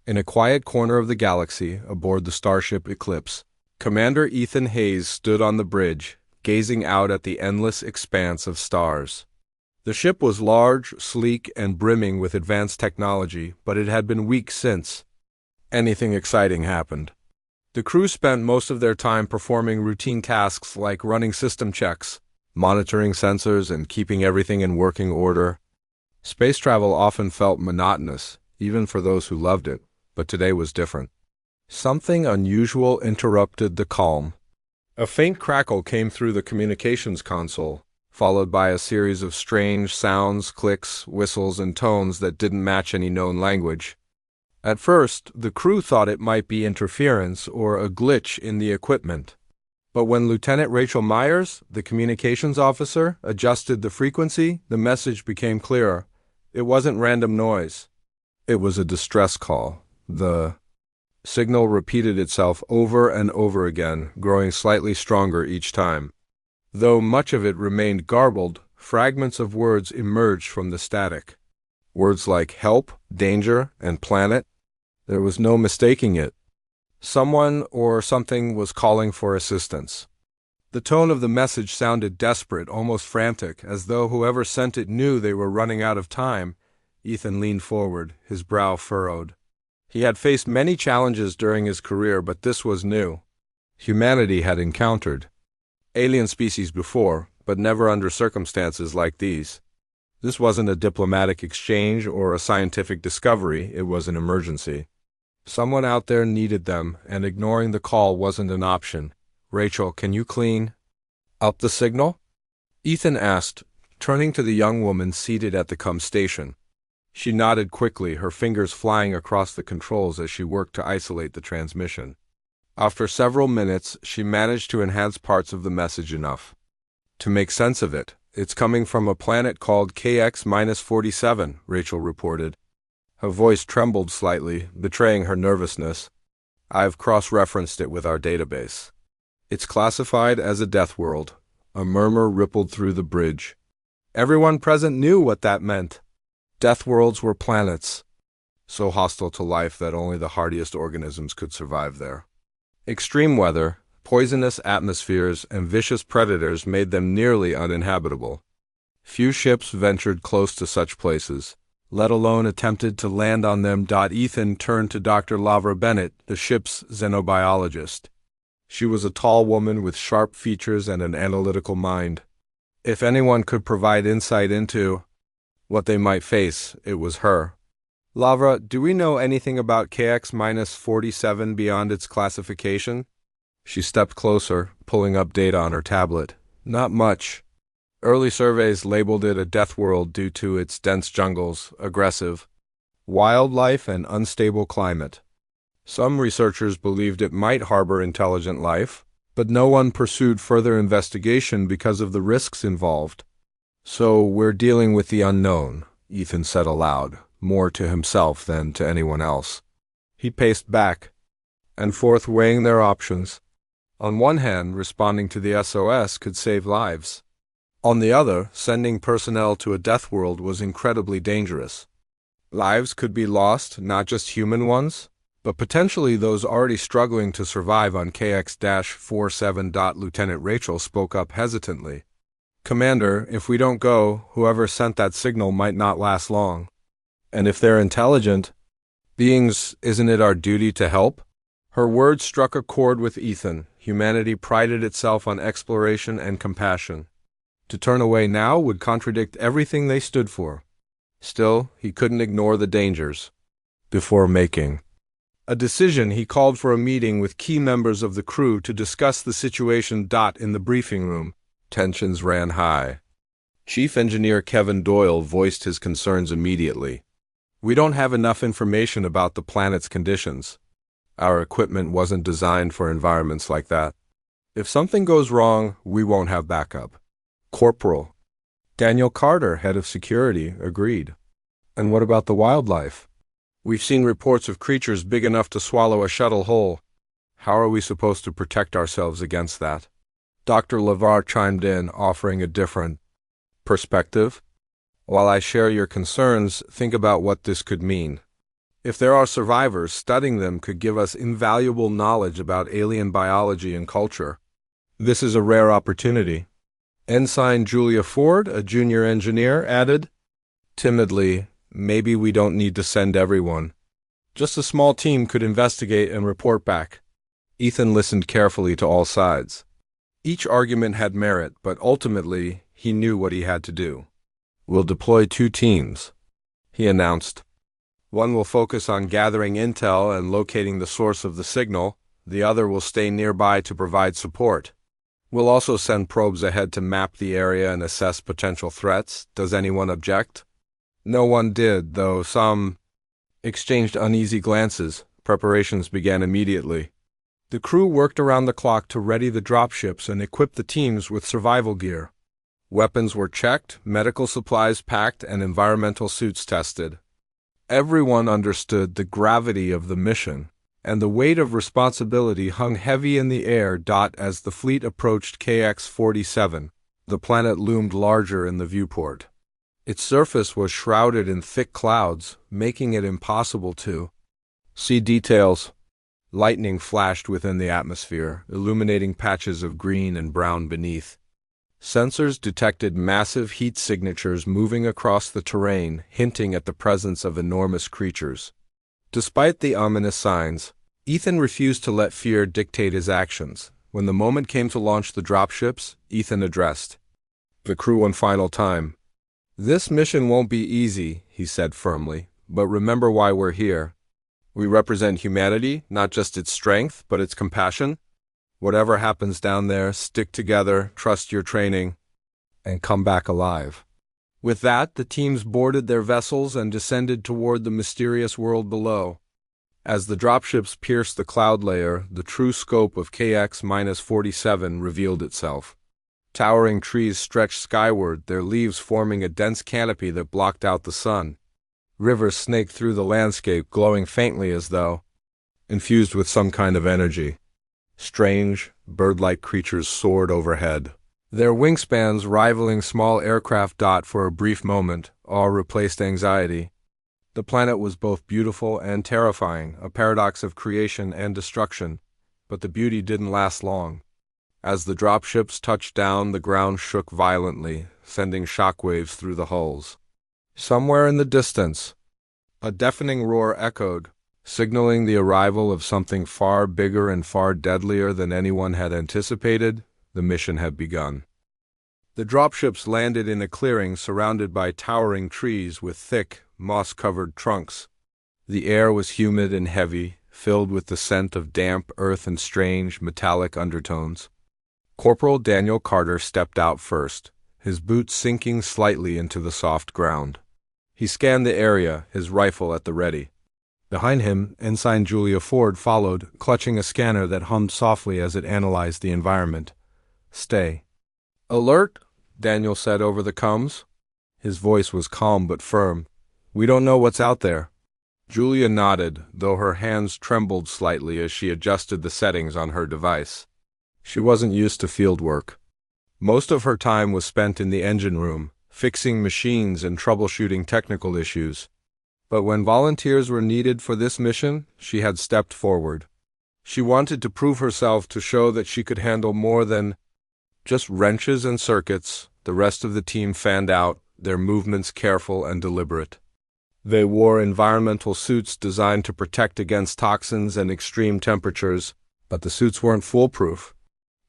In a quiet corner of the galaxy, aboard the starship Eclipse, Commander Ethan Hayes stood on the bridge, gazing out at the endless expanse of stars. The ship was large, sleek, and brimming with advanced technology, but it had been weeks since anything exciting happened. The crew spent most of their time performing routine tasks like running system checks, monitoring sensors, and keeping everything in working order. Space travel often felt monotonous, even for those who loved it, but today was different. Something unusual interrupted the calm. A faint crackle came through the communications console, followed by a series of strange sounds, clicks, whistles, and tones that didn't match any known language. At first, the crew thought it might be interference or a glitch in the equipment. But when Lieutenant Rachel Myers, the communications officer, adjusted the frequency, the message became clearer. It wasn't random noise. It was a distress call. The signal repeated itself over and over again, growing slightly stronger each time. Though much of it remained garbled, fragments of words emerged from the static. Words like help, danger, and planet. There was no mistaking it. Someone or something was calling for assistance. The tone of the message sounded desperate, almost frantic, as though whoever sent it knew they were running out of time. Ethan leaned forward, his brow furrowed. He had faced many challenges during his career, but this was new. Humanity had encountered alien species before, but never under circumstances like these. This wasn't a diplomatic exchange or a scientific discovery, it was an emergency. Someone out there needed them, and ignoring the call wasn't an option. Rachel, can you clean up the signal? Ethan asked, turning to the young woman seated at the com station. She nodded quickly, her fingers flying across the controls as she worked to isolate the transmission. After several minutes, she managed to enhance parts of the message enough to make sense of it. It's coming from a planet called KX-47, Rachel reported. Her voice trembled slightly, betraying her nervousness. I've cross-referenced it with our database. It's classified as a death world. A murmur rippled through the bridge. Everyone present knew what that meant. Death worlds were planets, so hostile to life that only the hardiest organisms could survive there. Extreme weather, poisonous atmospheres, and vicious predators made them nearly uninhabitable. Few ships ventured close to such places, let alone attempted to land on them. Ethan turned to Dr. Lavra Bennett, the ship's xenobiologist. She was a tall woman with sharp features and an analytical mind. If anyone could provide insight into what they might face, it was her. Lavra, do we know anything about KX-47 beyond its classification? She stepped closer, pulling up data on her tablet. Not much. Early surveys labeled it a death world due to its dense jungles, aggressive wildlife, and unstable climate. Some researchers believed it might harbor intelligent life, but no one pursued further investigation because of the risks involved. So we're dealing with the unknown, Ethan said aloud, more to himself than to anyone else. He paced back and forth, weighing their options. On one hand, responding to the SOS could save lives. On the other, sending personnel to a death world was incredibly dangerous. Lives could be lost, not just human ones, but potentially those already struggling to survive on KX-47. Lieutenant Rachel spoke up hesitantly. Commander, if we don't go, whoever sent that signal might not last long. And if they're intelligent beings, isn't it our duty to help? Her words struck a chord with Ethan. Humanity prided itself on exploration and compassion. To turn away now would contradict everything they stood for. Still, he couldn't ignore the dangers. Before making a decision, he called for a meeting with key members of the crew to discuss the situation. In the briefing room, tensions ran high. Chief Engineer Kevin Doyle voiced his concerns immediately. We don't have enough information about the planet's conditions. Our equipment wasn't designed for environments like that. If something goes wrong, we won't have backup. Corporal Daniel Carter, head of security, agreed. And what about the wildlife? We've seen reports of creatures big enough to swallow a shuttle whole. How are we supposed to protect ourselves against that? Dr. LeVar chimed in, offering a different perspective. While I share your concerns, think about what this could mean. If there are survivors, studying them could give us invaluable knowledge about alien biology and culture. This is a rare opportunity. Ensign Julia Ford, a junior engineer, added, timidly, maybe we don't need to send everyone. Just a small team could investigate and report back. Ethan listened carefully to all sides. Each argument had merit, but ultimately, he knew what he had to do. We'll deploy 2 teams, he announced. One will focus on gathering intel and locating the source of the signal. The other will stay nearby to provide support. We'll also send probes ahead to map the area and assess potential threats. Does anyone object? No one did, though some exchanged uneasy glances. Preparations began immediately. The crew worked around the clock to ready the dropships and equip the teams with survival gear. Weapons were checked, medical supplies packed, and environmental suits tested. Everyone understood the gravity of the mission, and the weight of responsibility hung heavy in the air. As the fleet approached KX-47, the planet loomed larger in the viewport. Its surface was shrouded in thick clouds, making it impossible to see details. Lightning flashed within the atmosphere, illuminating patches of green and brown beneath. Sensors detected massive heat signatures moving across the terrain, hinting at the presence of enormous creatures. Despite the ominous signs, Ethan refused to let fear dictate his actions. When the moment came to launch the dropships, Ethan addressed the crew one final time. This mission won't be easy, he said firmly, but remember why we're here. We represent humanity, not just its strength, but its compassion. Whatever happens down there, stick together, trust your training, and come back alive. With that, the teams boarded their vessels and descended toward the mysterious world below. As the dropships pierced the cloud layer, the true scope of KX-47 revealed itself. Towering trees stretched skyward, their leaves forming a dense canopy that blocked out the sun. Rivers snaked through the landscape, glowing faintly as though infused with some kind of energy. Strange, bird-like creatures soared overhead, their wingspans rivaling small aircraft. For a brief moment, awe replaced anxiety. The planet was both beautiful and terrifying, a paradox of creation and destruction, but the beauty didn't last long. As the dropships touched down, the ground shook violently, sending shockwaves through the hulls. Somewhere in the distance, a deafening roar echoed, signaling the arrival of something far bigger and far deadlier than anyone had anticipated. The mission had begun. The dropships landed in a clearing surrounded by towering trees with thick, moss-covered trunks. The air was humid and heavy, filled with the scent of damp earth and strange, metallic undertones. Corporal Daniel Carter stepped out first, his boots sinking slightly into the soft ground. He scanned the area, his rifle at the ready. Behind him, Ensign Julia Ford followed, clutching a scanner that hummed softly as it analyzed the environment. "Stay." "Alert," Daniel said over the comms. His voice was calm but firm. "We don't know what's out there." Julia nodded, though her hands trembled slightly as she adjusted the settings on her device. She wasn't used to field work. Most of her time was spent in the engine room, fixing machines and troubleshooting technical issues. But when volunteers were needed for this mission, she had stepped forward. She wanted to prove herself, to show that she could handle more than just wrenches and circuits. The rest of the team fanned out, their movements careful and deliberate. They wore environmental suits designed to protect against toxins and extreme temperatures, but the suits weren't foolproof.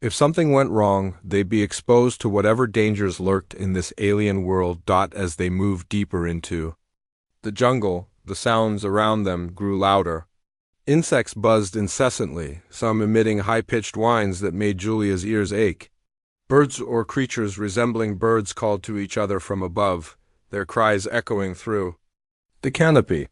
If something went wrong, they'd be exposed to whatever dangers lurked in this alien world. As they moved deeper into the jungle, the sounds around them grew louder. Insects buzzed incessantly, some emitting high-pitched whines that made Julia's ears ache. Birds or creatures resembling birds called to each other from above, their cries echoing through the canopy.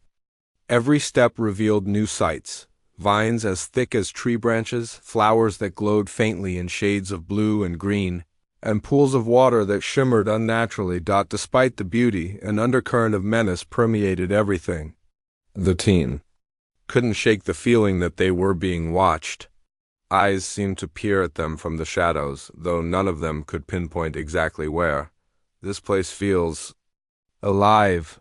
Every step revealed new sights. Vines as thick as tree branches, flowers that glowed faintly in shades of blue and green, and pools of water that shimmered unnaturally. Despite the beauty, an undercurrent of menace permeated everything. The team couldn't shake the feeling that they were being watched. Eyes seemed to peer at them from the shadows, though none of them could pinpoint exactly where. "This place feels alive,"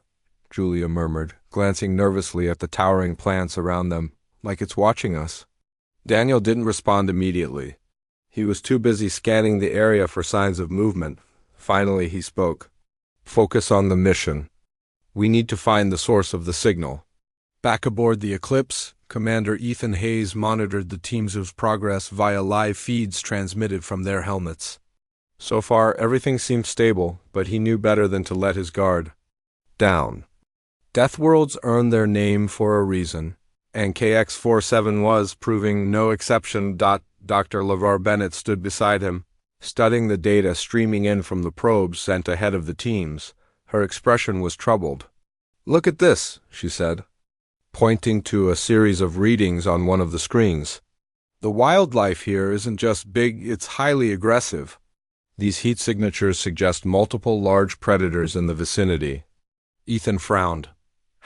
Julia murmured, glancing nervously at the towering plants around them, like it's watching us. Daniel didn't respond immediately. He was too busy scanning the area for signs of movement. Finally, he spoke. Focus on the mission. We need to find the source of the signal. Back aboard the Eclipse, Commander Ethan Hayes monitored the team's progress via live feeds transmitted from their helmets. So far, everything seemed stable, but he knew better than to let his guard down. Deathworlds earned their name for a reason, and KX-47 was proving no exception. Dr. LeVar Bennett stood beside him, studying the data streaming in from the probes sent ahead of the teams. Her expression was troubled. Look at this, she said, pointing to a series of readings on one of the screens. The wildlife here isn't just big, it's highly aggressive. These heat signatures suggest multiple large predators in the vicinity. Ethan frowned.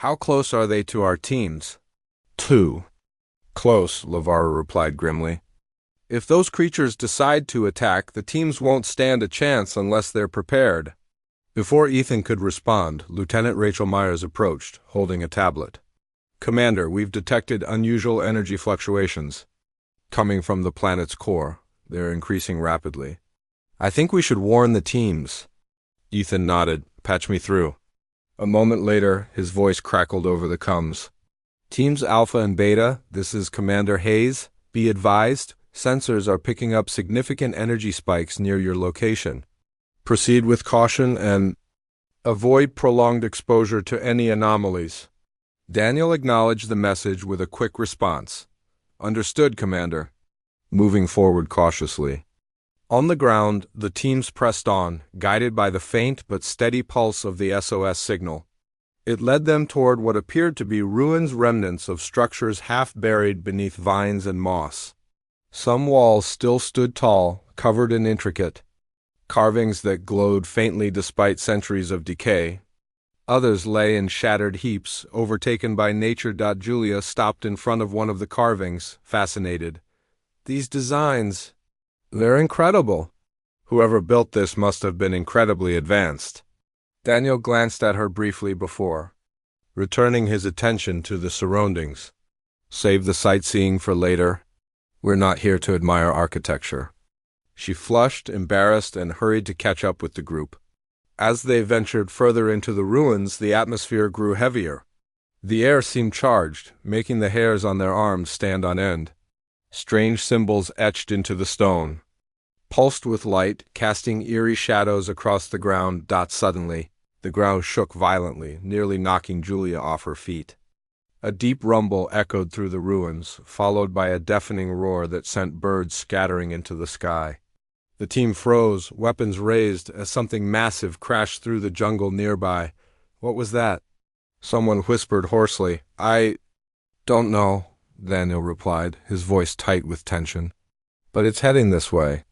How close are they to our teams? 2. Close, LeVar replied grimly. If those creatures decide to attack, the teams won't stand a chance unless they're prepared. Before Ethan could respond, Lieutenant Rachel Myers approached, holding a tablet. Commander, we've detected unusual energy fluctuations coming from the planet's core. They're increasing rapidly. I think we should warn the teams. Ethan nodded. Patch me through. A moment later, his voice crackled over the comms. Teams Alpha and Beta, this is Commander Hayes. Be advised, sensors are picking up significant energy spikes near your location. Proceed with caution and avoid prolonged exposure to any anomalies. Daniel acknowledged the message with a quick response. Understood, Commander. Moving forward cautiously. On the ground, the teams pressed on, guided by the faint but steady pulse of the SOS signal. It led them toward what appeared to be remnants of structures half buried beneath vines and moss. Some walls still stood tall, covered in intricate carvings that glowed faintly despite centuries of decay. Others lay in shattered heaps, overtaken by nature. Julia stopped in front of one of the carvings, fascinated. These designs, they're incredible. Whoever built this must have been incredibly advanced. Daniel glanced at her briefly before, returning his attention to the surroundings. Save the sightseeing for later. We're not here to admire architecture. She flushed, embarrassed, and hurried to catch up with the group. As they ventured further into the ruins, the atmosphere grew heavier. The air seemed charged, making the hairs on their arms stand on end. Strange symbols etched into the stone pulsed with light, casting eerie shadows across the ground. Suddenly, the ground shook violently, nearly knocking Julia off her feet. A deep rumble echoed through the ruins, followed by a deafening roar that sent birds scattering into the sky. The team froze, weapons raised, as something massive crashed through the jungle nearby. What was that? Someone whispered hoarsely. I don't know, Daniel replied, his voice tight with tension. But it's heading this way.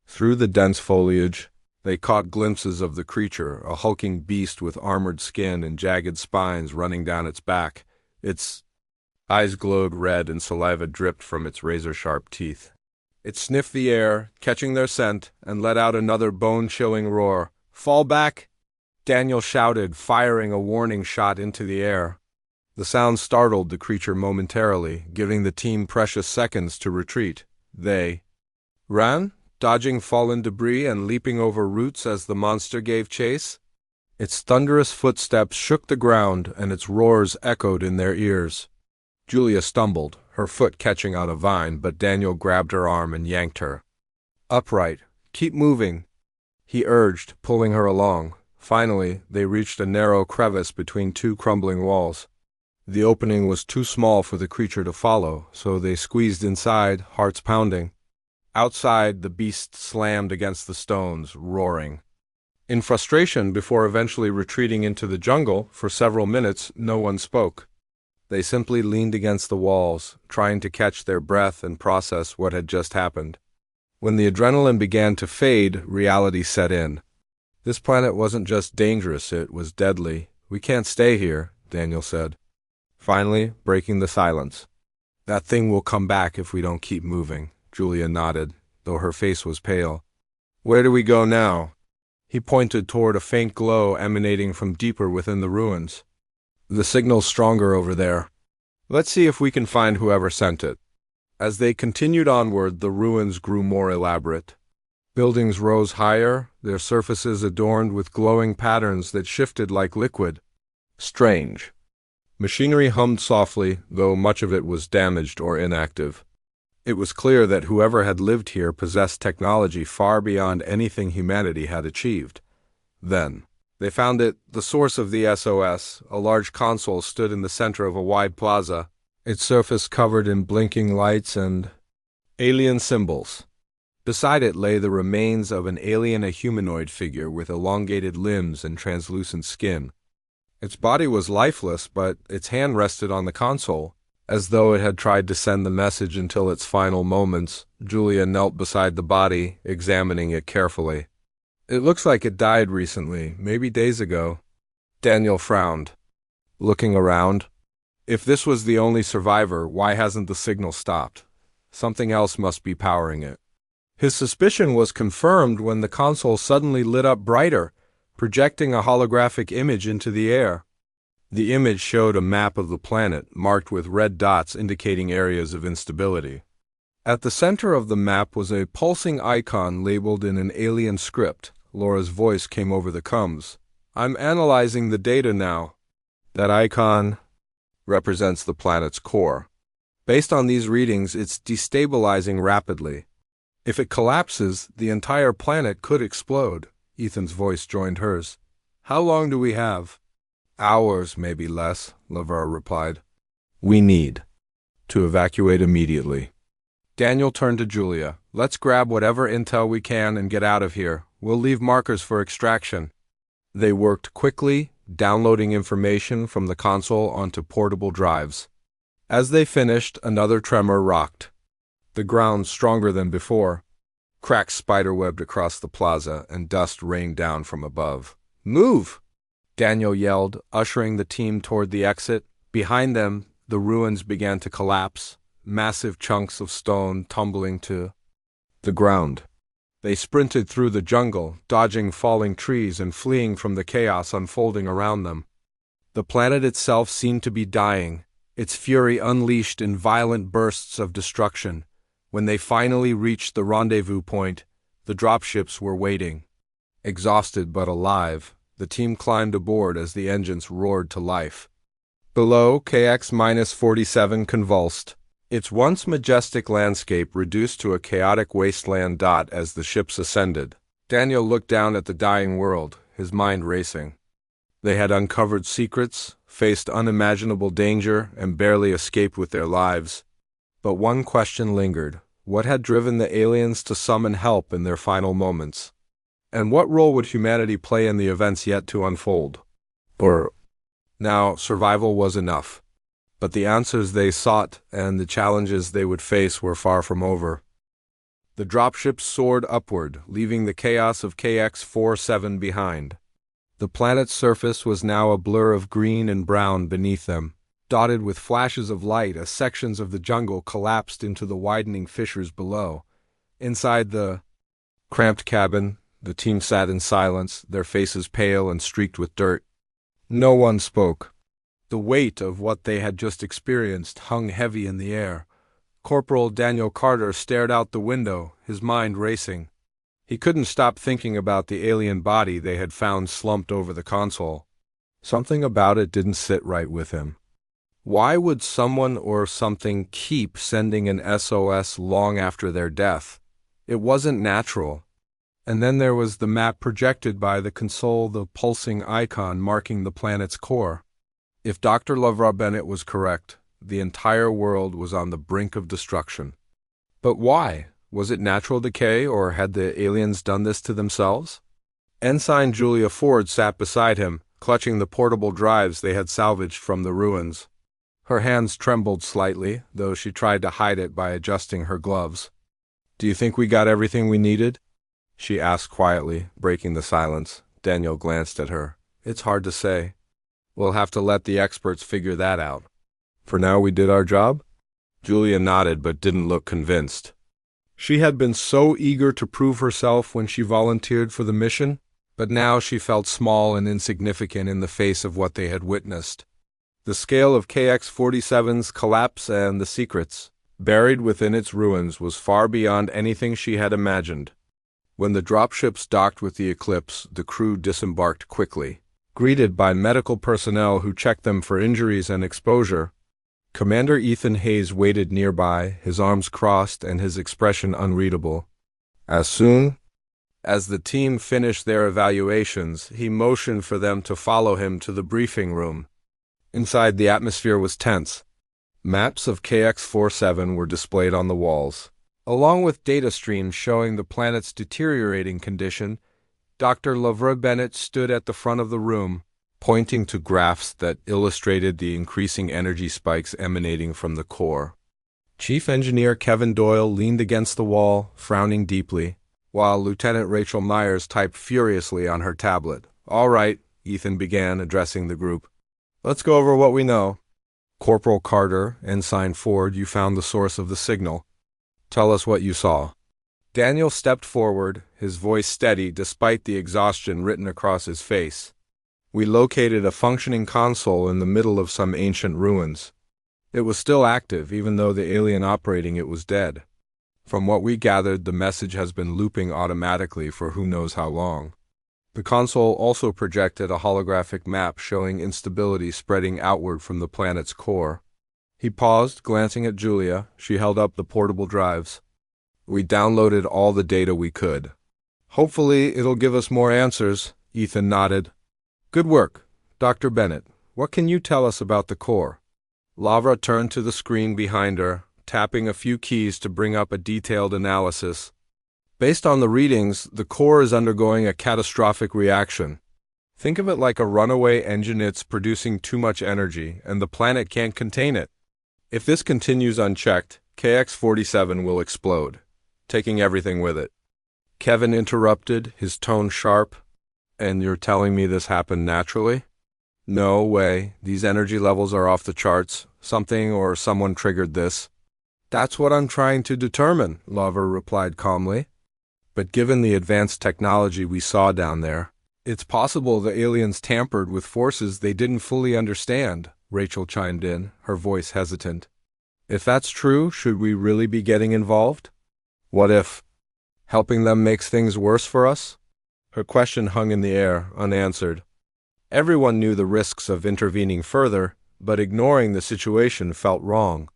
Through the dense foliage, they caught glimpses of the creature, a hulking beast with armored skin and jagged spines running down its back. Its eyes glowed red and saliva dripped from its razor-sharp teeth. It sniffed the air, catching their scent, and let out another bone-chilling roar. Fall back! Daniel shouted, firing a warning shot into the air. The sound startled the creature momentarily, giving the team precious seconds to retreat. They ran, dodging fallen debris and leaping over roots as the monster gave chase. Its thunderous footsteps shook the ground, and its roars echoed in their ears. Julia stumbled, her foot catching on a vine, but Daniel grabbed her arm and yanked her. Upright. Keep moving, he urged, pulling her along. Finally, they reached a narrow crevice between two crumbling walls. The opening was too small for the creature to follow, so they squeezed inside, hearts pounding. Outside, the beast slammed against the stones, roaring. In frustration, before eventually retreating into the jungle, for several minutes no one spoke. They simply leaned against the walls, trying to catch their breath and process what had just happened. When the adrenaline began to fade, reality set in. This planet wasn't just dangerous, it was deadly. We can't stay here, Daniel said, finally breaking the silence. That thing will come back if we don't keep moving, Julia nodded, though her face was pale. Where do we go now? He pointed toward a faint glow emanating from deeper within the ruins. The signal's stronger over there. Let's see if we can find whoever sent it. As they continued onward, the ruins grew more elaborate. Buildings rose higher, their surfaces adorned with glowing patterns that shifted like liquid. Strange. Machinery hummed softly, though much of it was damaged or inactive. It was clear that whoever had lived here possessed technology far beyond anything humanity had achieved. Then, they found it. The source of the SOS, a large console, stood in the center of a wide plaza, its surface covered in blinking lights and alien symbols. Beside it lay the remains of an alien, a humanoid figure with elongated limbs and translucent skin. Its body was lifeless, but its hand rested on the console, as though it had tried to send the message until its final moments. Julia knelt beside the body, examining it carefully. It looks like it died recently, maybe days ago. Daniel frowned, looking around. If this was the only survivor, why hasn't the signal stopped? Something else must be powering it. His suspicion was confirmed when the console suddenly lit up brighter, projecting a holographic image into the air. The image showed a map of the planet, marked with red dots indicating areas of instability. At the center of the map was a pulsing icon labeled in an alien script. Laura's voice came over the coms. "I'm analyzing the data now. That icon represents the planet's core. Based on these readings, it's destabilizing rapidly. If it collapses, the entire planet could explode." Ethan's voice joined hers. "How long do we have?" "Hours, maybe less," LeVar replied. "We need to evacuate immediately." Daniel turned to Julia. "Let's grab whatever intel we can and get out of here. We'll leave markers for extraction." They worked quickly, downloading information from the console onto portable drives. As they finished, another tremor rocked. The ground stronger than before. Cracks spiderwebbed across the plaza, and dust rained down from above. "Move!" Daniel yelled, ushering the team toward the exit. Behind them, the ruins began to collapse, massive chunks of stone tumbling to the ground. They sprinted through the jungle, dodging falling trees and fleeing from the chaos unfolding around them. The planet itself seemed to be dying, its fury unleashed in violent bursts of destruction. When they finally reached the rendezvous point, the dropships were waiting. Exhausted but alive, the team climbed aboard as the engines roared to life. Below, KX-47 convulsed, its once majestic landscape reduced to a chaotic wasteland dot as the ships ascended. Daniel looked down at the dying world, his mind racing. They had uncovered secrets, faced unimaginable danger, and barely escaped with their lives. But one question lingered. What had driven the aliens to summon help in their final moments? And what role would humanity play in the events yet to unfold? Now, survival was enough. But the answers they sought and the challenges they would face were far from over. The dropships soared upward, leaving the chaos of KX-47 behind. The planet's surface was now a blur of green and brown beneath them, dotted with flashes of light as sections of the jungle collapsed into the widening fissures below. Inside the cramped cabin, the team sat in silence, their faces pale and streaked with dirt. No one spoke. The weight of what they had just experienced hung heavy in the air. Corporal Daniel Carter stared out the window, his mind racing. He couldn't stop thinking about the alien body they had found slumped over the console. Something about it didn't sit right with him. Why would someone or something keep sending an SOS long after their death? It wasn't natural. And then there was the map projected by the console, the pulsing icon marking the planet's core. If Dr. LeVar Bennett was correct, the entire world was on the brink of destruction. But why? Was it natural decay, or had the aliens done this to themselves? Ensign Julia Ford sat beside him, clutching the portable drives they had salvaged from the ruins. Her hands trembled slightly, though she tried to hide it by adjusting her gloves. "Do you think we got everything we needed?" she asked quietly, breaking the silence. Daniel glanced at her. "It's hard to say. We'll have to let the experts figure that out. For now we did our job?" Julia nodded but didn't look convinced. She had been so eager to prove herself when she volunteered for the mission, but now she felt small and insignificant in the face of what they had witnessed. The scale of KX-47's collapse and the secrets buried within its ruins was far beyond anything she had imagined. When the dropships docked with the Eclipse, the crew disembarked quickly, greeted by medical personnel who checked them for injuries and exposure. Commander Ethan Hayes waited nearby, his arms crossed and his expression unreadable. As soon as the team finished their evaluations, he motioned for them to follow him to the briefing room. Inside, the atmosphere was tense. Maps of KX-47 were displayed on the walls, along with data streams showing the planet's deteriorating condition. Dr. Lavra Bennett stood at the front of the room, pointing to graphs that illustrated the increasing energy spikes emanating from the core. Chief Engineer Kevin Doyle leaned against the wall, frowning deeply, while Lieutenant Rachel Myers typed furiously on her tablet. "All right," Ethan began, addressing the group. "Let's go over what we know. Corporal Carter, Ensign Ford, you found the source of the signal. Tell us what you saw." Daniel stepped forward, his voice steady despite the exhaustion written across his face. "We located a functioning console in the middle of some ancient ruins. It was still active, even though the alien operating it was dead. From what we gathered, the message has been looping automatically for who knows how long. The console also projected a holographic map showing instability spreading outward from the planet's core." He paused, glancing at Julia. She held up the portable drives. "We downloaded all the data we could. Hopefully it'll give us more answers," Ethan nodded. "Good work. Dr. Bennett, what can you tell us about the core?" Lavra turned to the screen behind her, tapping a few keys to bring up a detailed analysis. "Based on the readings, the core is undergoing a catastrophic reaction. Think of it like a runaway engine. It's producing too much energy, and the planet can't contain it. If this continues unchecked, KX-47 will explode, taking everything with it." Kevin interrupted, his tone sharp. "And you're telling me this happened naturally?" "No way. These energy levels are off the charts. Something or someone triggered this." "That's what I'm trying to determine," Lavra replied calmly. "But given the advanced technology we saw down there, it's possible the aliens tampered with forces they didn't fully understand," Rachel chimed in, her voice hesitant. "If that's true, should we really be getting involved? What if helping them makes things worse for us?" Her question hung in the air, unanswered. Everyone knew the risks of intervening further, but ignoring the situation felt wrong.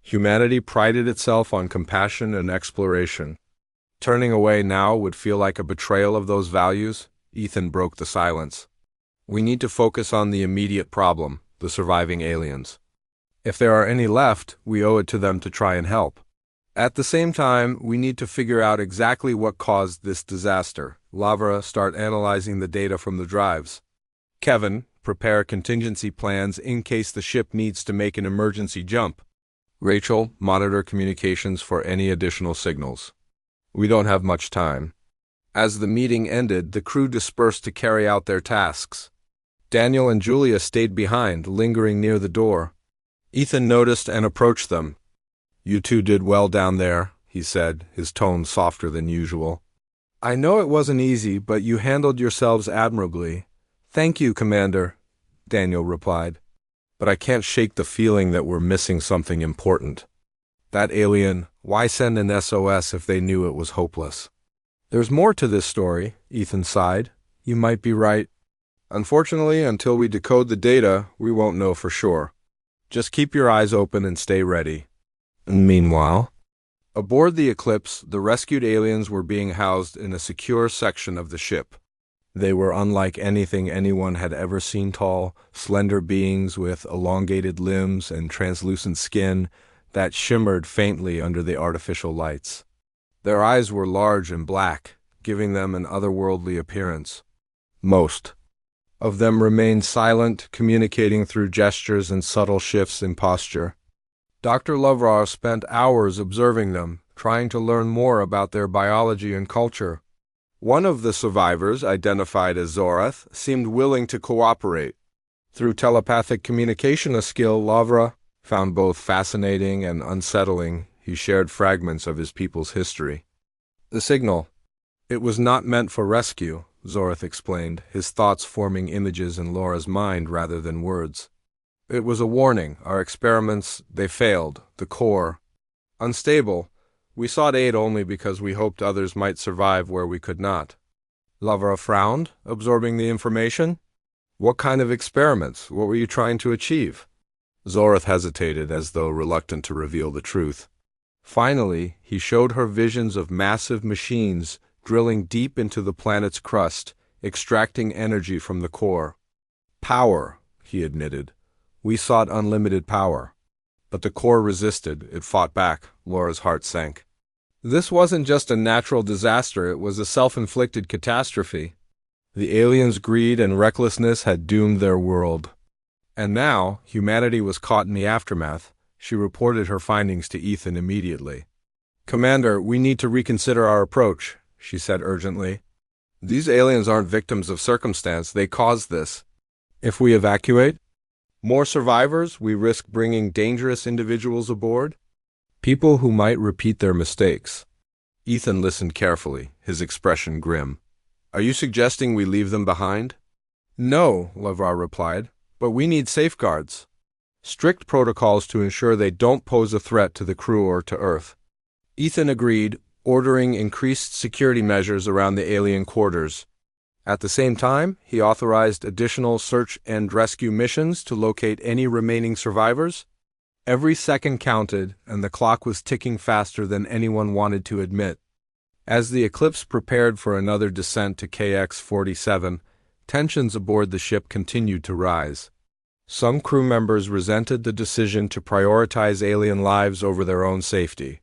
Humanity prided itself on compassion and exploration. Turning away now would feel like a betrayal of those values. Ethan broke the silence. "We need to focus on the immediate problem, the surviving aliens. If there are any left, we owe it to them to try and help. At the same time, we need to figure out exactly what caused this disaster." Lavra, start analyzing the data from the drives. "Kevin, prepare contingency plans in case the ship needs to make an emergency jump. Rachel, monitor communications for any additional signals. We don't have much time." As the meeting ended, the crew dispersed to carry out their tasks. Daniel and Julia stayed behind, lingering near the door. Ethan noticed and approached them. "You two did well down there," he said, his tone softer than usual. "I know it wasn't easy, but you handled yourselves admirably." "Thank you, Commander," Daniel replied. "But I can't shake the feeling that we're missing something important. That alien, why send an SOS if they knew it was hopeless?" "There's more to this story," Ethan sighed. "You might be right. Unfortunately, until we decode the data, we won't know for sure. Just keep your eyes open and stay ready." Meanwhile, aboard the Eclipse, the rescued aliens were being housed in a secure section of the ship. They were unlike anything anyone had ever seen: tall, slender beings with elongated limbs and translucent skin that shimmered faintly under the artificial lights. Their eyes were large and black, giving them an otherworldly appearance. Most of them remained silent, communicating through gestures and subtle shifts in posture. Dr. Lovrar spent hours observing them, trying to learn more about their biology and culture. One of the survivors, identified as Zorath, seemed willing to cooperate. Through telepathic communication, a skill Lavra found both fascinating and unsettling, he shared fragments of his people's history. "The signal. It was not meant for rescue," Zorath explained, his thoughts forming images in Laura's mind rather than words. It was a warning. Our experiments, they failed. The core. Unstable. We sought aid only because we hoped others might survive where we could not. Lavra frowned, absorbing the information. What kind of experiments? What were you trying to achieve? Zorath hesitated, as though reluctant to reveal the truth. Finally, he showed her visions of massive machines drilling deep into the planet's crust, extracting energy from the core. Power, he admitted. We sought unlimited power. But the core resisted. It fought back. Laura's heart sank. This wasn't just a natural disaster, it was a self-inflicted catastrophe. The aliens' greed and recklessness had doomed their world. And now, humanity was caught in the aftermath. She reported her findings to Ethan immediately. "Commander, we need to reconsider our approach," she said urgently. "These aliens aren't victims of circumstance, they caused this. If we evacuate more survivors, we risk bringing dangerous individuals aboard, people who might repeat their mistakes." Ethan listened carefully, his expression grim. "Are you suggesting we leave them behind?" "No," Lavra replied, "but we need safeguards. Strict protocols to ensure they don't pose a threat to the crew or to Earth." Ethan agreed, ordering increased security measures around the alien quarters. At the same time, he authorized additional search and rescue missions to locate any remaining survivors. Every second counted, and the clock was ticking faster than anyone wanted to admit. As the Eclipse prepared for another descent to KX-47, tensions aboard the ship continued to rise. Some crew members resented the decision to prioritize alien lives over their own safety.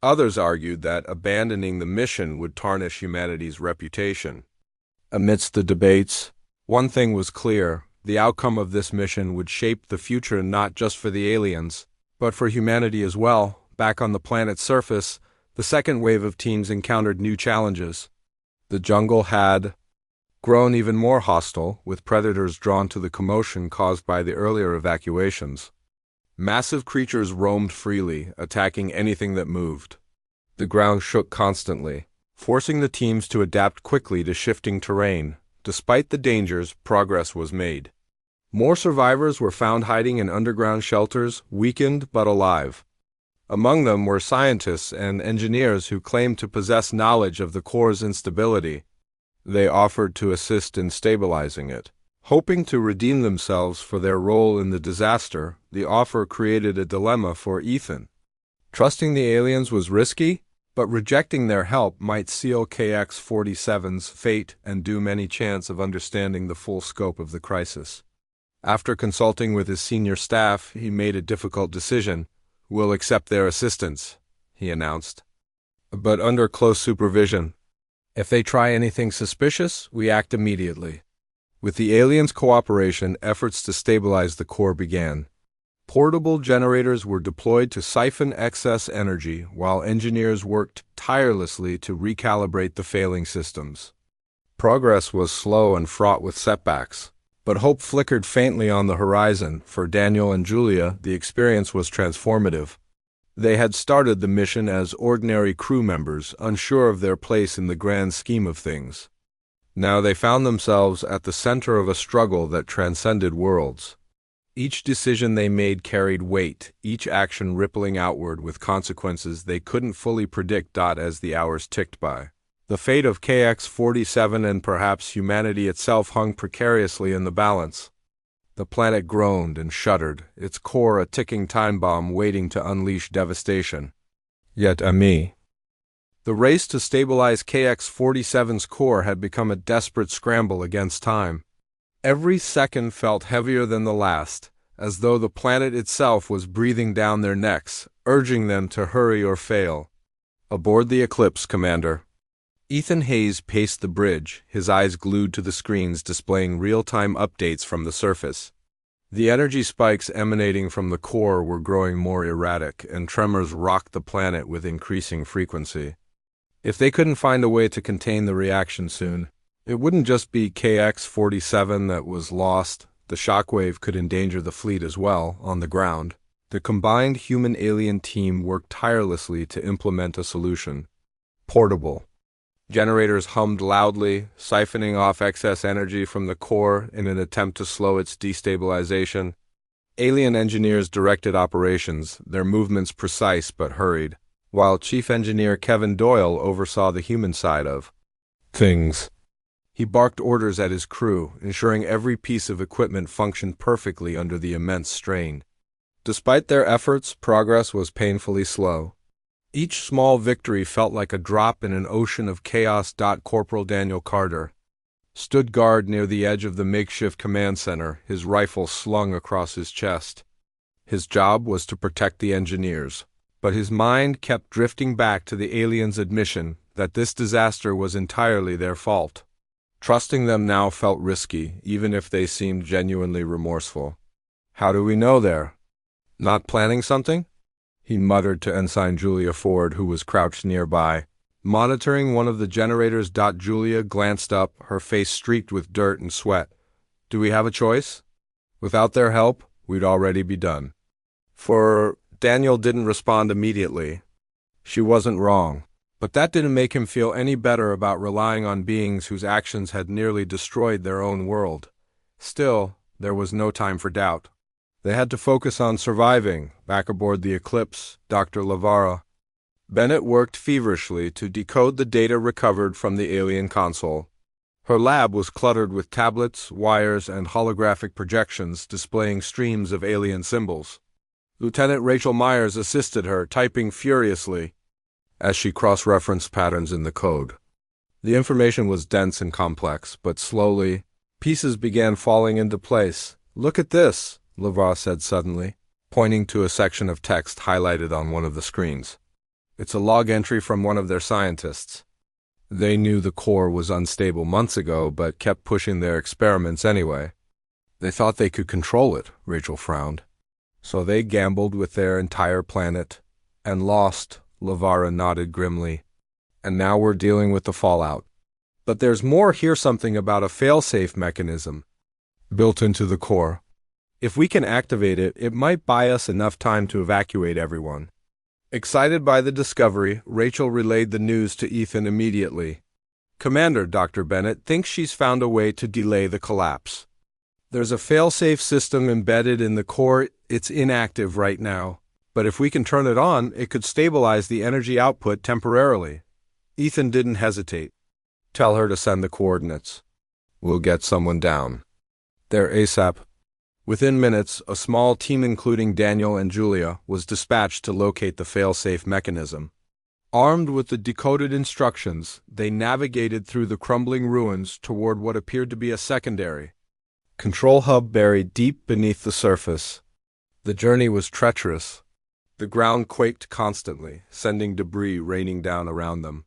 Others argued that abandoning the mission would tarnish humanity's reputation. Amidst the debates, one thing was clear: the outcome of this mission would shape the future not just for the aliens, but for humanity as well. Back on the planet's surface, the second wave of teams encountered new challenges. The jungle had grown even more hostile, with predators drawn to the commotion caused by the earlier evacuations. Massive creatures roamed freely, attacking anything that moved. The ground shook constantly, forcing the teams to adapt quickly to shifting terrain. Despite the dangers, progress was made. More survivors were found hiding in underground shelters, weakened but alive. Among them were scientists and engineers who claimed to possess knowledge of the core's instability. They offered to assist in stabilizing it. Hoping to redeem themselves for their role in the disaster, the offer created a dilemma for Ethan. Trusting the aliens was risky, but rejecting their help might seal KX-47's fate and doom any chance of understanding the full scope of the crisis. After consulting with his senior staff, he made a difficult decision. "We'll accept their assistance," he announced, "but under close supervision. If they try anything suspicious, we act immediately." With the aliens' cooperation, efforts to stabilize the core began. Portable generators were deployed to siphon excess energy, while engineers worked tirelessly to recalibrate the failing systems. Progress was slow and fraught with setbacks, but hope flickered faintly on the horizon. For Daniel and Julia, the experience was transformative. They had started the mission as ordinary crew members, unsure of their place in the grand scheme of things. Now they found themselves at the center of a struggle that transcended worlds. Each decision they made carried weight, each action rippling outward with consequences they couldn't fully predict. As the hours ticked by, the fate of KX-47 and perhaps humanity itself hung precariously in the balance. The planet groaned and shuddered, its core a ticking time bomb waiting to unleash devastation. Yet Ami. The race to stabilize KX-47's core had become a desperate scramble against time. Every second felt heavier than the last, as though the planet itself was breathing down their necks, urging them to hurry or fail. "Aboard the Eclipse, Commander." Ethan Hayes paced the bridge, his eyes glued to the screens displaying real-time updates from the surface. The energy spikes emanating from the core were growing more erratic, and tremors rocked the planet with increasing frequency. If they couldn't find a way to contain the reaction soon, it wouldn't just be KX-47 that was lost. The shockwave could endanger the fleet as well. On the ground, the combined human-alien team worked tirelessly to implement a solution. Portable generators hummed loudly, siphoning off excess energy from the core in an attempt to slow its destabilization. Alien engineers directed operations, their movements precise but hurried, while Chief Engineer Kevin Doyle oversaw the human side of things. He barked orders at his crew, ensuring every piece of equipment functioned perfectly under the immense strain. Despite their efforts, progress was painfully slow. Each small victory felt like a drop in an ocean of chaos. Corporal Daniel Carter stood guard near the edge of the makeshift command center, his rifle slung across his chest. His job was to protect the engineers, but his mind kept drifting back to the aliens' admission that this disaster was entirely their fault. Trusting them now felt risky, even if they seemed genuinely remorseful. "How do we know they're not planning something?" he muttered to Ensign Julia Ford, who was crouched nearby, monitoring one of the generators. Julia glanced up, her face streaked with dirt and sweat. "Do we have a choice? Without their help, we'd already be done." Daniel didn't respond immediately. She wasn't wrong, but that didn't make him feel any better about relying on beings whose actions had nearly destroyed their own world. Still, there was no time for doubt. They had to focus on surviving. Back aboard the Eclipse, Dr. Lavara Bennett worked feverishly to decode the data recovered from the alien console. Her lab was cluttered with tablets, wires, and holographic projections displaying streams of alien symbols. Lieutenant Rachel Myers assisted her, typing furiously as she cross-referenced patterns in the code. The information was dense and complex, but slowly, pieces began falling into place. "Look at this," Lavara said suddenly, pointing to a section of text highlighted on one of the screens. "It's a log entry from one of their scientists. They knew the core was unstable months ago, but kept pushing their experiments anyway. They thought they could control it," Rachel frowned. "So they gambled with their entire planet and lost," Lavara nodded grimly. "And now we're dealing with the fallout. But there's more here, something about a fail-safe mechanism built into the core. If we can activate it, it might buy us enough time to evacuate everyone." Excited by the discovery, Rachel relayed the news to Ethan immediately. "Commander, Dr. Bennett thinks she's found a way to delay the collapse. There's a fail-safe system embedded in the core. It's inactive right now, but if we can turn it on, it could stabilize the energy output temporarily." Ethan didn't hesitate. "Tell her to send the coordinates. We'll get someone down there ASAP." Within minutes, a small team including Daniel and Julia was dispatched to locate the fail-safe mechanism. Armed with the decoded instructions, they navigated through the crumbling ruins toward what appeared to be a secondary control hub buried deep beneath the surface. The journey was treacherous. The ground quaked constantly, sending debris raining down around them.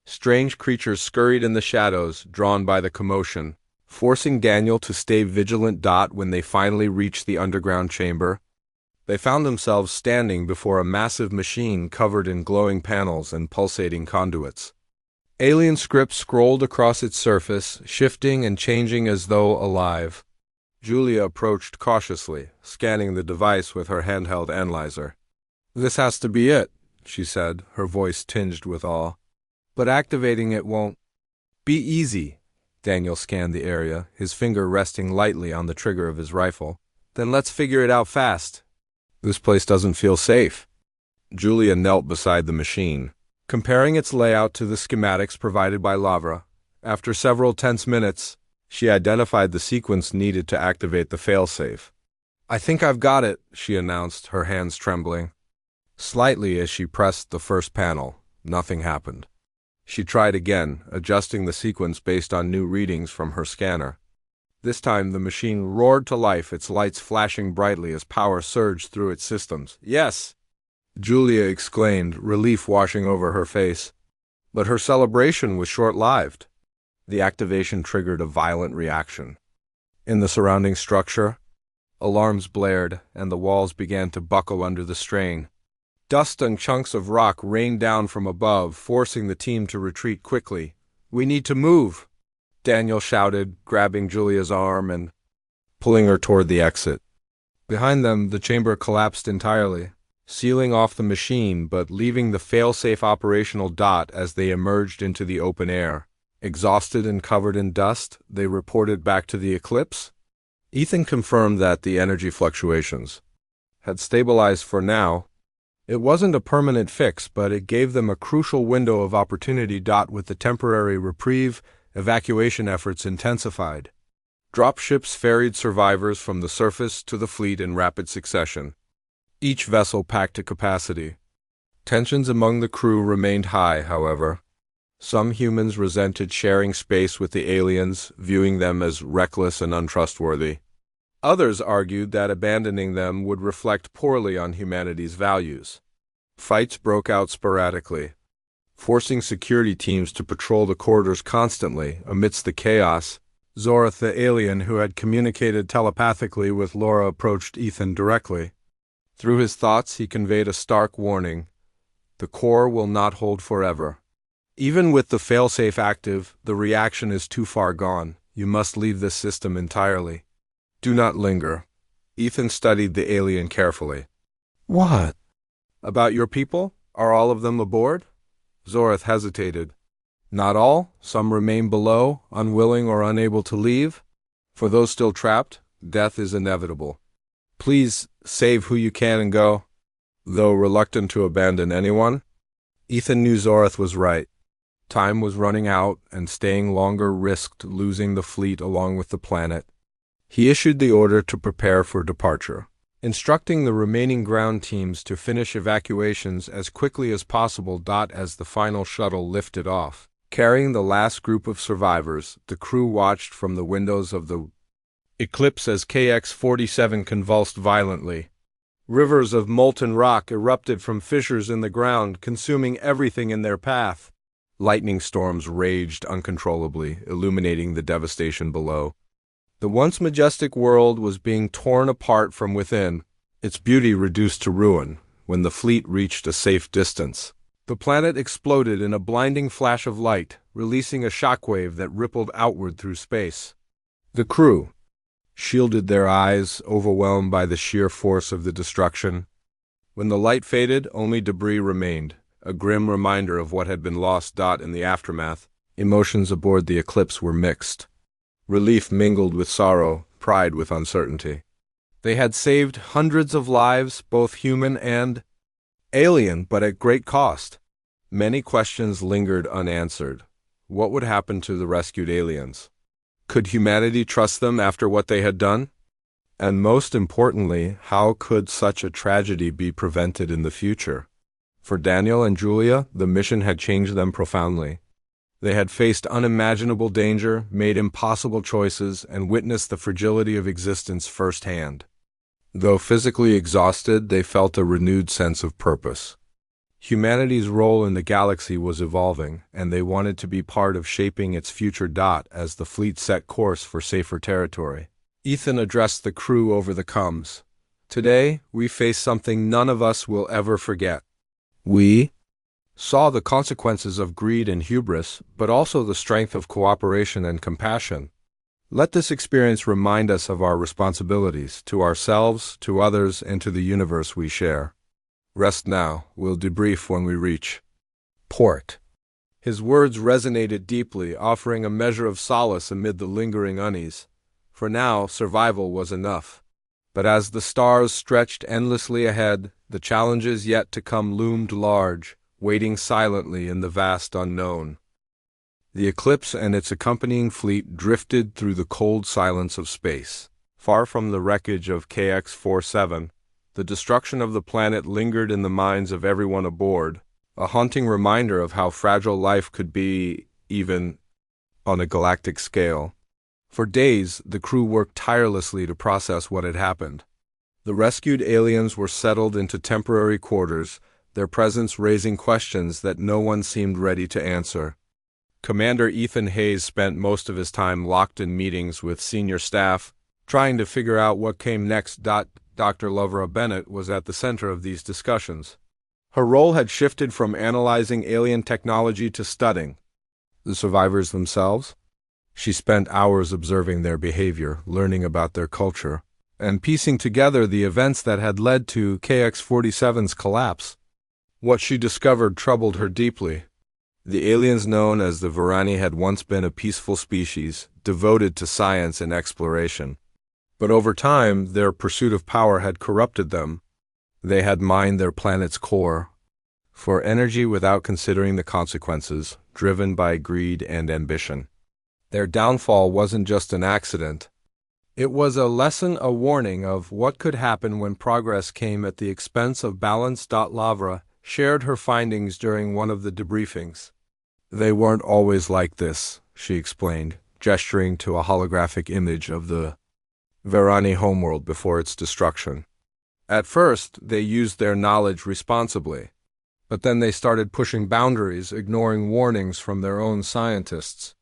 Strange creatures scurried in the shadows, drawn by the commotion, forcing Daniel to stay vigilant. When they finally reached the underground chamber, they found themselves standing before a massive machine covered in glowing panels and pulsating conduits. Alien script scrolled across its surface, shifting and changing as though alive. Julia approached cautiously, scanning the device with her handheld analyzer. "This has to be it," she said, her voice tinged with awe. "But activating it won't be easy." Daniel scanned the area, his finger resting lightly on the trigger of his rifle. "Then let's figure it out fast. This place doesn't feel safe." Julia knelt beside the machine, comparing its layout to the schematics provided by Lavra. After several tense minutes, she identified the sequence needed to activate the failsafe. "I think I've got it," she announced, her hands trembling. Slightly as she pressed the first panel, nothing happened. She tried again, adjusting the sequence based on new readings from her scanner. This time the machine roared to life, its lights flashing brightly as power surged through its systems. "Yes!" Julia exclaimed, relief washing over her face. But her celebration was short-lived. The activation triggered a violent reaction. In the surrounding structure, alarms blared, and the walls began to buckle under the strain. Dust and chunks of rock rained down from above, forcing the team to retreat quickly. "We need to move," Daniel shouted, grabbing Julia's arm and pulling her toward the exit. Behind them, the chamber collapsed entirely, sealing off the machine but leaving the fail-safe operational. As they emerged into the open air, exhausted and covered in dust, they reported back to the Eclipse. Ethan confirmed that the energy fluctuations had stabilized for now. It wasn't a permanent fix, but it gave them a crucial window of opportunity. With the temporary reprieve, evacuation efforts intensified. Dropships ferried survivors from the surface to the fleet in rapid succession, each vessel packed to capacity. Tensions among the crew remained high, however. Some humans resented sharing space with the aliens, viewing them as reckless and untrustworthy. Others argued that abandoning them would reflect poorly on humanity's values. Fights broke out sporadically, forcing security teams to patrol the corridors constantly. Amidst the chaos, Zorith, the alien who had communicated telepathically with Laura, approached Ethan directly. Through his thoughts, he conveyed a stark warning. The core will not hold forever. Even with the failsafe active, the reaction is too far gone. You must leave this system entirely. Do not linger. Ethan studied the alien carefully. What? About your people? Are all of them aboard? Zorith hesitated. Not all. Some remain below, unwilling or unable to leave. For those still trapped, death is inevitable. Please save who you can and go. Though reluctant to abandon anyone, Ethan knew Zorith was right. Time was running out, and staying longer risked losing the fleet along with the planet. He issued the order to prepare for departure, instructing the remaining ground teams to finish evacuations as quickly as possible. As the final shuttle lifted off, carrying the last group of survivors, the crew watched from the windows of the Eclipse as KX-47 convulsed violently. Rivers of molten rock erupted from fissures in the ground, consuming everything in their path. Lightning storms raged uncontrollably, illuminating the devastation below. The once majestic world was being torn apart from within, its beauty reduced to ruin. When the fleet reached a safe distance, the planet exploded in a blinding flash of light, releasing a shockwave that rippled outward through space. The crew shielded their eyes, overwhelmed by the sheer force of the destruction. When the light faded, only debris remained, a grim reminder of what had been lost. In the aftermath, emotions aboard the Eclipse were mixed. Relief mingled with sorrow, pride with uncertainty. They had saved hundreds of lives, both human and alien, but at great cost. Many questions lingered unanswered. What would happen to the rescued aliens? Could humanity trust them after what they had done? And most importantly, how could such a tragedy be prevented in the future? For Daniel and Julia, the mission had changed them profoundly. They had faced unimaginable danger, made impossible choices, and witnessed the fragility of existence firsthand. Though physically exhausted, they felt a renewed sense of purpose. Humanity's role in the galaxy was evolving, and they wanted to be part of shaping its future. As the fleet set course for safer territory, Ethan addressed the crew over the comms. Today, we face something none of us will ever forget. We saw the consequences of greed and hubris, but also the strength of cooperation and compassion. Let this experience remind us of our responsibilities to ourselves, to others, and to the universe we share. Rest now. We'll debrief when we reach port. His words resonated deeply, offering a measure of solace amid the lingering unease. For now, survival was enough. But as the stars stretched endlessly ahead, the challenges yet to come loomed large, waiting silently in the vast unknown. The Eclipse and its accompanying fleet drifted through the cold silence of space. Far from the wreckage of KX-47, the destruction of the planet lingered in the minds of everyone aboard, a haunting reminder of how fragile life could be, even on a galactic scale. For days, the crew worked tirelessly to process what had happened. The rescued aliens were settled into temporary quarters, their presence raising questions that no one seemed ready to answer. Commander Ethan Hayes spent most of his time locked in meetings with senior staff, trying to figure out what came next. Dr. Lovera Bennett was at the center of these discussions. Her role had shifted from analyzing alien technology to studying the survivors themselves. She spent hours observing their behavior, learning about their culture, and piecing together the events that had led to KX-47's collapse. What she discovered troubled her deeply. The aliens known as the Varani had once been a peaceful species, devoted to science and exploration. But over time, their pursuit of power had corrupted them. They had mined their planet's core for energy without considering the consequences, driven by greed and ambition. Their downfall wasn't just an accident. It was a lesson, a warning of what could happen when progress came at the expense of balance. Lavra shared her findings during one of the debriefings. They weren't always like this, she explained, gesturing to a holographic image of the Varani homeworld before its destruction. At first, they used their knowledge responsibly, but then they started pushing boundaries, ignoring warnings from their own scientists.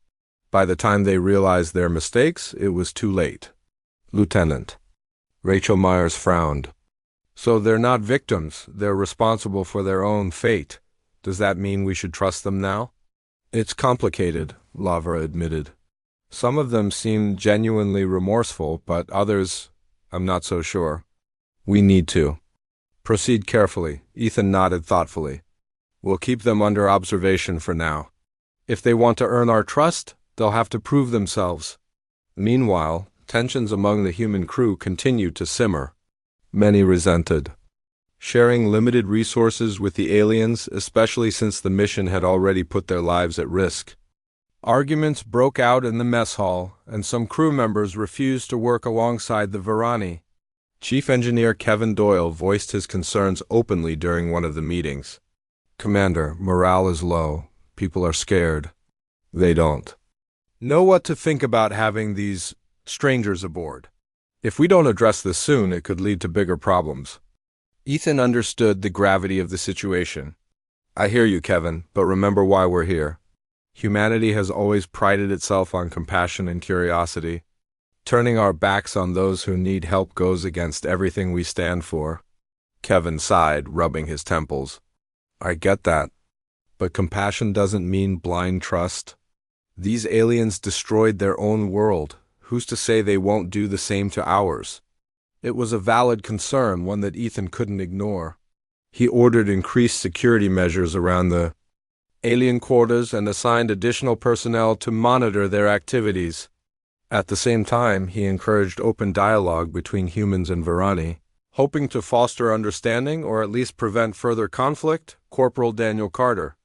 By the time they realized their mistakes, it was too late. Lieutenant. Rachel Myers frowned. So they're not victims, they're responsible for their own fate. Does that mean we should trust them now? It's complicated, Lavra admitted. Some of them seem genuinely remorseful, but others, I'm not so sure. We need to proceed carefully. Ethan nodded thoughtfully. We'll keep them under observation for now. If they want to earn our trust, they'll have to prove themselves. Meanwhile, tensions among the human crew continued to simmer. Many resented sharing limited resources with the aliens, especially since the mission had already put their lives at risk. Arguments broke out in the mess hall, and some crew members refused to work alongside the Varani. Chief Engineer Kevin Doyle voiced his concerns openly during one of the meetings. Commander, morale is low. People are scared. They don't know what to think about having these strangers aboard. If we don't address this soon, it could lead to bigger problems. Ethan understood the gravity of the situation. I hear you, Kevin, but remember why we're here. Humanity has always prided itself on compassion and curiosity. Turning our backs on those who need help goes against everything we stand for. Kevin sighed, rubbing his temples. I get that. But compassion doesn't mean blind trust. These aliens destroyed their own world. Who's to say they won't do the same to ours? It was a valid concern, one that Ethan couldn't ignore. He ordered increased security measures around the alien quarters and assigned additional personnel to monitor their activities. At the same time, he encouraged open dialogue between humans and Varani, hoping to foster understanding or at least prevent further conflict. Corporal Daniel Carter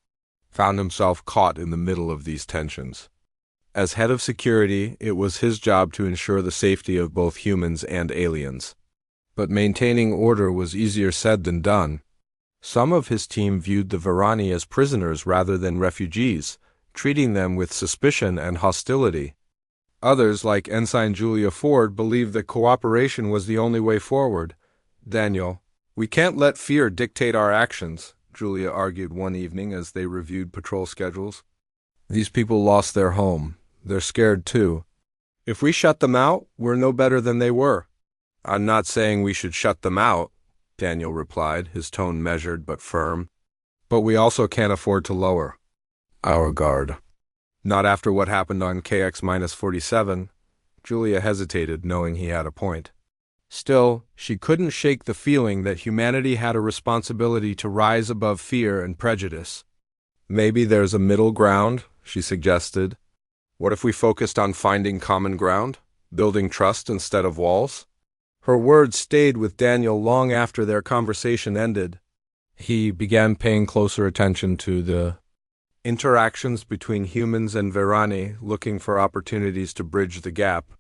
found himself caught in the middle of these tensions. As head of security, it was his job to ensure the safety of both humans and aliens. But maintaining order was easier said than done. Some of his team viewed the Varani as prisoners rather than refugees, treating them with suspicion and hostility. Others, like Ensign Julia Ford, believed that cooperation was the only way forward. Daniel, we can't let fear dictate our actions, Julia argued one evening as they reviewed patrol schedules. These people lost their home. They're scared too. If we shut them out, we're no better than they were. I'm not saying we should shut them out, Daniel replied, his tone measured but firm. But we also can't afford to lower our guard. Not after what happened on KX-47. Julia hesitated, knowing he had a point. Still, she couldn't shake the feeling that humanity had a responsibility to rise above fear and prejudice. Maybe there's a middle ground, she suggested. What if we focused on finding common ground, building trust instead of walls? Her words stayed with Daniel long after their conversation ended. He began paying closer attention to the interactions between humans and Varani, looking for opportunities to bridge the gap.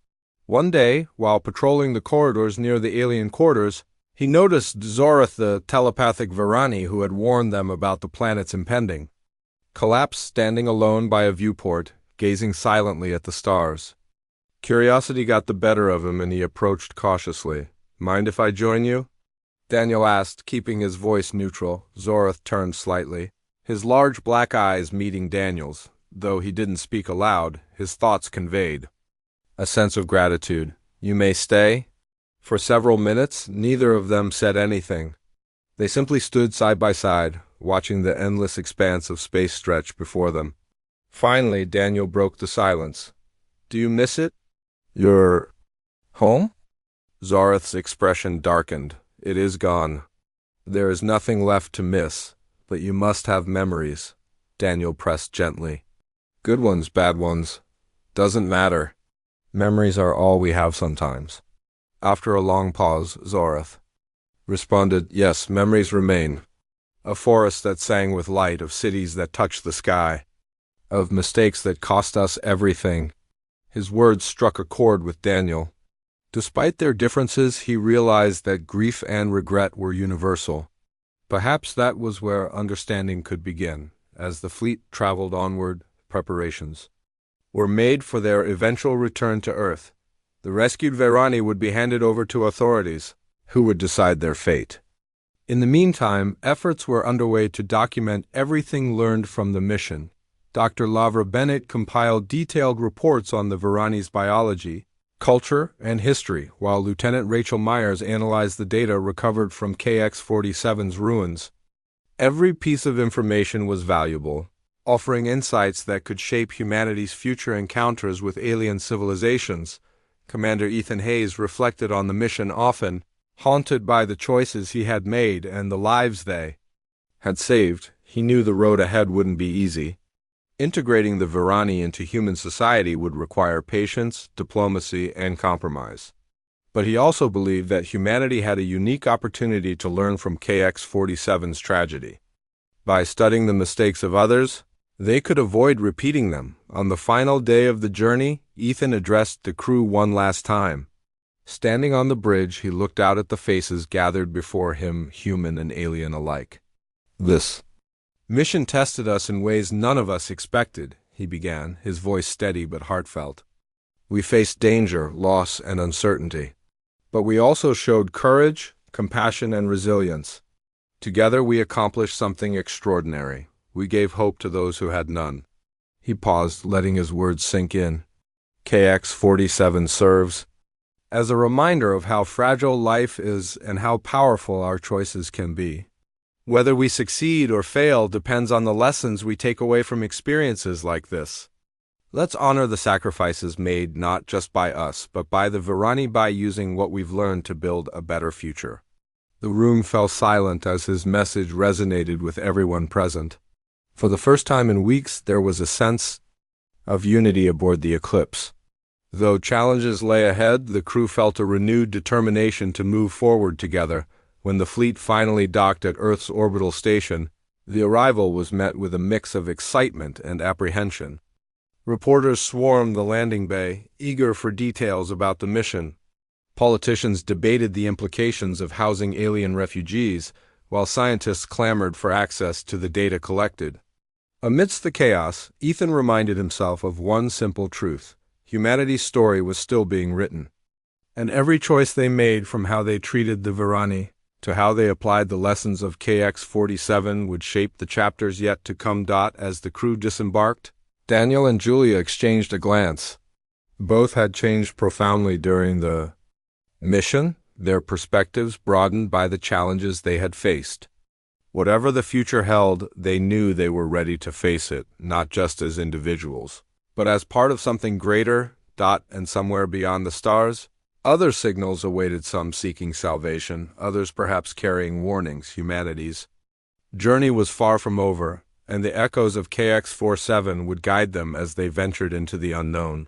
One day, while patrolling the corridors near the alien quarters, he noticed Zorath, the telepathic Varani who had warned them about the planet's impending collapse, standing alone by a viewport, gazing silently at the stars. Curiosity got the better of him and he approached cautiously. Mind if I join you? Daniel asked, keeping his voice neutral. Zorath turned slightly, his large black eyes meeting Daniel's. Though he didn't speak aloud, his thoughts conveyed a sense of gratitude. You may stay? For several minutes, neither of them said anything. They simply stood side by side, watching the endless expanse of space stretch before them. Finally, Daniel broke the silence. Do you miss it? Your home? Zorath's expression darkened. It is gone. There is nothing left to miss, but you must have memories. Daniel pressed gently. Good ones, bad ones. Doesn't matter. Memories are all we have sometimes. After a long pause, Zorath responded, "Yes, memories remain. A forest that sang with light, of cities that touched the sky, of mistakes that cost us everything." His words struck a chord with Daniel. Despite their differences, he realized that grief and regret were universal. Perhaps that was where understanding could begin. As the fleet traveled onward, preparations were made for their eventual return to Earth. The rescued Verani would be handed over to authorities, who would decide their fate. In the meantime, efforts were underway to document everything learned from the mission. Dr. Lavra Bennett compiled detailed reports on the Verani's biology, culture, and history, while Lieutenant Rachel Myers analyzed the data recovered from KX-47's ruins. Every piece of information was valuable, offering insights that could shape humanity's future encounters with alien civilizations. Commander Ethan Hayes reflected on the mission often, haunted by the choices he had made and the lives they had saved. He knew the road ahead wouldn't be easy. Integrating the Verani into human society would require patience, diplomacy, and compromise. But he also believed that humanity had a unique opportunity to learn from KX-47's tragedy. By studying the mistakes of others, they could avoid repeating them. On the final day of the journey, Ethan addressed the crew one last time. Standing on the bridge, he looked out at the faces gathered before him, human and alien alike. "This mission tested us in ways none of us expected," he began, his voice steady but heartfelt. "We faced danger, loss, and uncertainty. But we also showed courage, compassion, and resilience. Together we accomplished something extraordinary. We gave hope to those who had none." He paused, letting his words sink in. KX-47 serves as a reminder of how fragile life is and how powerful our choices can be. Whether we succeed or fail depends on the lessons we take away from experiences like this. Let's honor the sacrifices made not just by us, but by the Verani, by using what we've learned to build a better future. The room fell silent as his message resonated with everyone present. For the first time in weeks, there was a sense of unity aboard the Eclipse. Though challenges lay ahead, the crew felt a renewed determination to move forward together. When the fleet finally docked at Earth's orbital station, the arrival was met with a mix of excitement and apprehension. Reporters swarmed the landing bay, eager for details about the mission. Politicians debated the implications of housing alien refugees, while scientists clamored for access to the data collected. Amidst the chaos, Ethan reminded himself of one simple truth: humanity's story was still being written. And every choice they made, from how they treated the Verani to how they applied the lessons of KX-47, would shape the chapters yet to come. As the crew disembarked, Daniel and Julia exchanged a glance. Both had changed profoundly during the mission, their perspectives broadened by the challenges they had faced. Whatever the future held, they knew they were ready to face it, not just as individuals, but as part of something greater. And somewhere beyond the stars, other signals awaited, some seeking salvation, others perhaps carrying warnings. Humanity's journey was far from over, and the echoes of KX-47 would guide them as they ventured into the unknown.